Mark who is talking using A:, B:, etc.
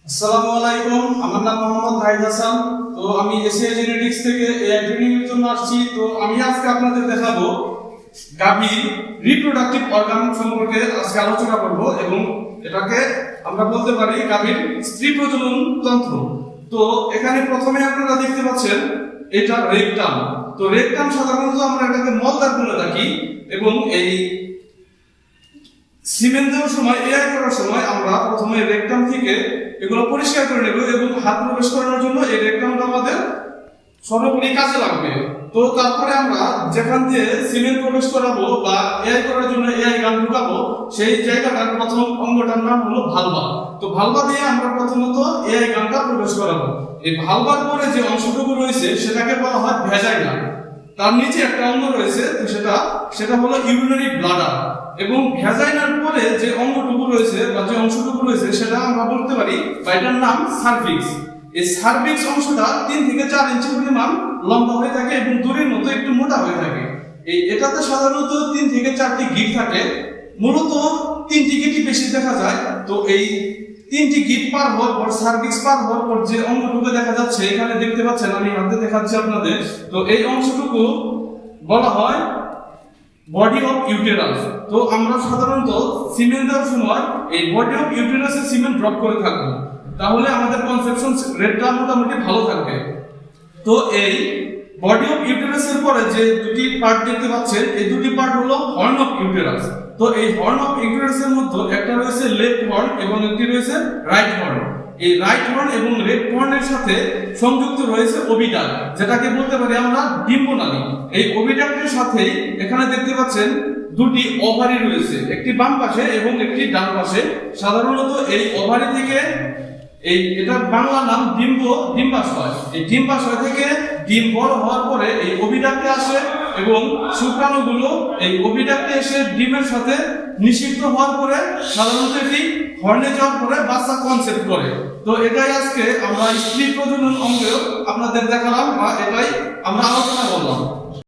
A: আসসালামু আলাইকুম, আমার নাম মোহাম্মদ হাইদ হাসান। তো আমি এশিয়া জেনেটিক্স থেকে এআই ট্রেনিং এর জন্য আসছি। তো আমি আজকে আপনাদের দেখাবো গাভীর রিপ্রোডাক্টিভ অর্গান সম্পর্কে আজকে আলোচনা করব, এবং এটাকে আমরা বলতে পারি গাভীর স্ত্রী প্রজনন তন্ত্র। তো এখানে প্রথমে আপনারা দেখতে পাচ্ছেন এটা রেকটাম। তো রেকটাম সাধারণত আমরা এটাকে মলদ্বার বলে থাকি, এবং এই সিমেন্ট দেওয়ার সময় এআই করার সময় আমরা প্রথমে রেকটাম থেকে এগুলো পরিষ্কার করে নেব, এবং হাত প্রবেশ করানোর জন্য এই রেকটামটা আমাদের সর্বোপরি কাজে লাগবে। তো তারপরে আমরা যেখান দিয়ে সিমেন্ট প্রবেশ করাবো বা এআই করার জন্য এআই গান ঢুকাবো, সেই জায়গাটার প্রথম অঙ্গটার নাম হলো ভালভা। তো ভালভা দিয়ে আমরা প্রথমত এআই গানটা প্রবেশ করাবো। এই ভালভার পরে যে অংশটুকু রয়েছে সেটাকে বলা হয় ভ্যাজাইনা। তার নিচে একটা অঙ্গ রয়েছে, তো সেটা হলো ইউরিনারি ব্লাডার। এবং ভ্যাজাইনার পরে যে অঙ্গটুকু রয়েছে বা যে অংশটুকু রয়েছে সেটা আমরা বলতে পারি বা এটার নাম সার্ভিক্স। এই সার্ভিক্স অংশটা 3 থেকে 4 ইঞ্চি পরিমাণ লম্বা হয়ে থাকে এবং দড়ির মতো একটু মোটা হয়ে থাকে। এটাতে সাধারণত 3 থেকে 4টি গিট থাকে, মূলত 3টি গিটই বেশি দেখা যায়। তো এই 3টি গিট পার হওয়ার পর, সার্ভিক্স পার হওয়ার পর যে অঙ্গটুকু দেখা যাচ্ছে, এখানে দেখতে পাচ্ছেন, আমি হাতে দেখাচ্ছি আপনাদের। তো এই অংশটুকু বলা হয় বডি অফ ইউটেরাস। তো আমরা সাধারণত সিমেন্ট দেওয়ার সময় এই বডি অফ ইউটেরাসে সিমেন্ট ড্রপ করে থাকবো, তাহলে আমাদের কনসেপশন রেটটা মোটামুটি ভালো থাকবে। তো এই বডি অফ ইউটেরাসের পরে যে দুটি পার্ট দেখতে পাচ্ছেন, এই দুটি পার্ট হলো হর্ন অফ ইউটেরাস। তো এই হর্ন অফ ইউটেরাসের মধ্যে একটা রয়েছে লেফট হর্ন এবং একটি রয়েছে রাইট হর্ন। এই রাইট হর্ন এবং লেফট হর্নের সাথে সংযুক্ত রয়েছে ওবিডাক্ট, যেটাকে বলতে পারি আমরা ডিম্বনালী। এই ওবিডাক্টের সাথেই এখানে দেখতে পাচ্ছেন দুটি ওভারি রয়েছে, একটি বাম পাশে এবং একটি ডান পাশে। সাধারণত এই ওভারি থেকে এটার বাংলা নাম ডিম্বাশয়। এই ডিম্বাশয় থেকে ডিম বড় হওয়ার পরে এই ওভিডাক্টে আসে, এবং শুক্রাণুগুলো এই ওভিডাক্টে এসে ডিমের সাথে নিষিক্ত হওয়ার পরে সাধারণত এটি হর্নে যাওয়ার পরে বাচ্চা কনসেপ্ট করে। তো এটাই আজকে আমরা স্ত্রী প্রজনন অঙ্গে আপনাদের দেখালাম, বা এটাই আমরা আলোচনা করলাম।